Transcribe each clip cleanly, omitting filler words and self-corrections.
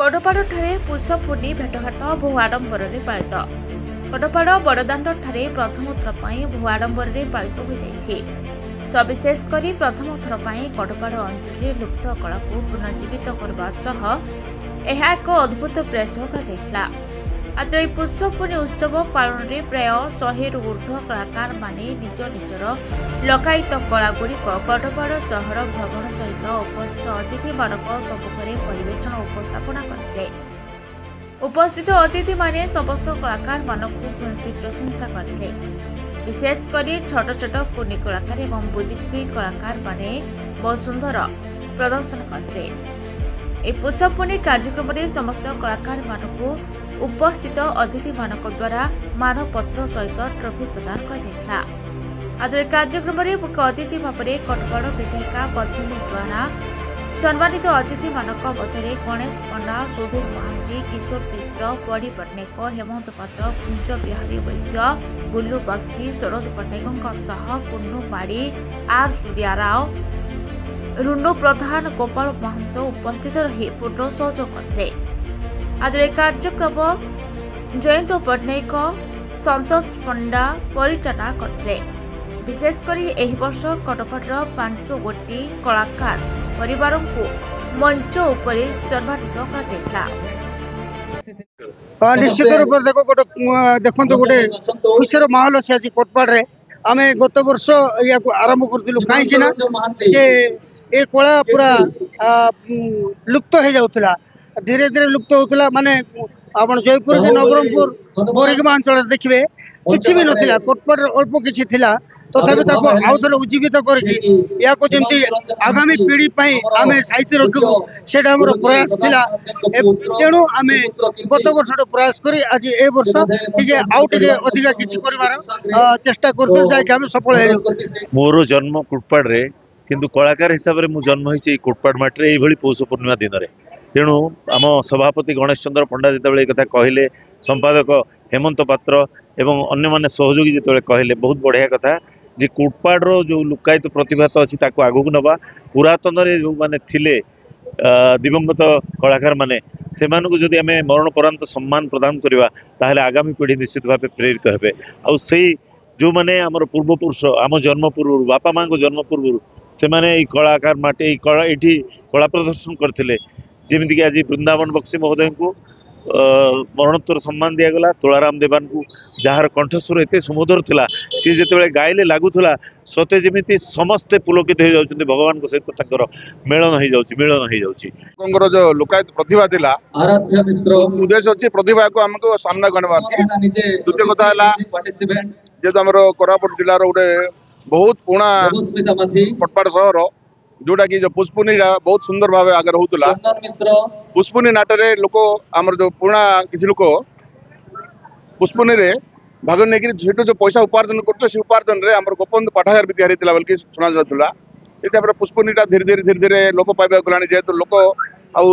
कोटपाड़ पुष पूर्णी भेटघाट बहु आडंबर पालित। कोटपाड़ बड़दाण्ड प्रथम थर बहु आडंबर पालित हो जाइछि। सविशेषकर प्रथम थर कोटपाड़ अंचल लुप्त कला को पुनर्जीवित करने सह यह एक अद्भुत प्रयास कर आज यह पुष पूर्णी उत्सव पालन में प्राय 100 रु ऊर्ध्व कलाकार माने निज निजर लकायित कलागुड़िक कोटपाड़ सहर भ्रमण सहित उपस्थित अतिथि मानक सम्मुखें परिवेषण उपस्थापना करते। उपस्थित अतिथि माने समस्त कलाकार मानक भूयसी प्रशंसा करते। विशेषकर छोट छोट कुनी कलाकार एवं बुद्धिजीवी कलाकार माने बहुत सुंदर प्रदर्शन करते। पुष पूर्णी कार्यक्रम में समस्त कलाकार मानक उपस्थित अतिथि मानक द्वारा मानपत्र सहित ट्रॉफी प्रदान कर आज कार्यक्रम में मुख्य अतिथि भाव में कोटपाड़ विधायिका पद्मिनी द्वारा सम्मानित अतिथि मानक मध्य गणेश पंडा, सुधीर महांती, किशोर मिश्र, बड़ी पट्टनायक, हेमंत पात्र, कुंज बिहारी वैद्य, बुल्लू बक्सी, सरोज पट्टनायक कुन्नू माड़ी, आर सूर्या राव, रुन्नू प्रधान, गोपाल महंत उपस्थित रही पूर्ण सहयोग करते। आज कार्यक्रम जयंत पट्टनायक, संतोष पंडा परिचालना करते। विशेषकर यह वर्ष कोटपाड़ 5 गोटी कलाकार परिवार को मंच उपर सम्मानित कर निश्चित रूप से देखो गोटे खुशी माहौल अच्छे आज कोटपाड़ आम गत वर्ष या आरंभ करूँ कहीं ये कला पूरा लुप्त हो जाऊला धीरे धीरे लुप्त होता माने आप जयपुर के नवरंगपुर बोरीगमा अंचल देखिए किसी भी नाला कोटपाड़ अल्प किसी थिला तथापि आउ थे उज्जीवित करके आगामी पीढ़ी आम साइती रखू से प्रयास थिला। तेणु आम गत वर्ष प्रयास कर आज ए वर्ष टे आउ टे अधिका किसी कर चेष्टा कर सफल हेलु। मोर जन्म कोटपाड़ रे किंतु कलाकार हिसाब से मुझे जन्म होती कोटपाड़ माटी ये पौष पूर्णिमा दिन में। तेणु आम सभापति गणेश चंद्र पंडा जिते एक कहले संपादक हेमंत पात्र एवं अन्य माने सहयोगी जिते कहले बहुत बढ़िया कथा जे कोटपाड़ जो लुकायित प्रतिभा तो अच्छी आगू नवा पुरातन जो माने थिले दिवंगत कलाकार माने से जदि आम मरणोपरांत सम्मान प्रदान करवा ताहले आगामी पीढ़ी निश्चित भाव प्रेरित हेबे। आ जो माने आमर पूर्वपुरुष आम जन्म पूर्व बापा माँ को जन्म पूर्व से माने कलाकार माटे ये कला प्रदर्शन करते जमीक आज वृंदावन बक्सी महोदय को मरणोत्तर सम्मान दिगला, तुलाराम देवान को जार कंठस्वर एत सुमधुर था सी जो गाइले लगुला सते जमी समस्ते पुलकित हो जाती भगवान सहित मिलन हो जाकर जो लोकायत प्रतिभा थिला उद्देश्य अच्छी प्रतिभा को आमको सामना गणवा। द्वितीय कथा जेहेतु आम कोरापुट जिलार गोटे बहुत पुणा कोटपाड़ सहर जोटा कि जो पुष्पूर्णी बहुत सुंदर भाव आगे होता पुष्पूर्णी नाटरे लोक आमर जो पुणा किसी लोक पुष्पूर्णी रे भाग नहीं जो पैसा उपार्जन करते से उपार्जन रे आमर गोपबंधु पाठागार भी तैयारी बोल शुणा जाता से पुष्पूर्णीटा धीरे धीरे धीरे धीरे लोप पाइबा गलानी जेहेतु लोक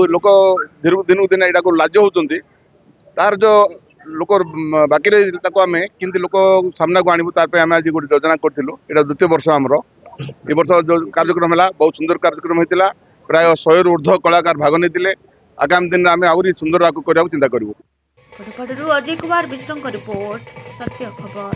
लोक दिन दिन यहाँ को लाज होती तार जो लोक बाकी आम कि लोक सामना को आणबू तार आम आज गोटे योजना करूँ यहाँ द्वितीय वर्ष आमर ए वर्ष जो कार्यक्रम है बहुत सुंदर कार्यक्रम होता प्राय 100 रु ऊर्ध्व कलाकार भाग नहीं आगामी दिन में आम आहरी सुंदर करने चिंता करूँ। अजय कुमार विश्व रिपोर्ट सत्य खबर।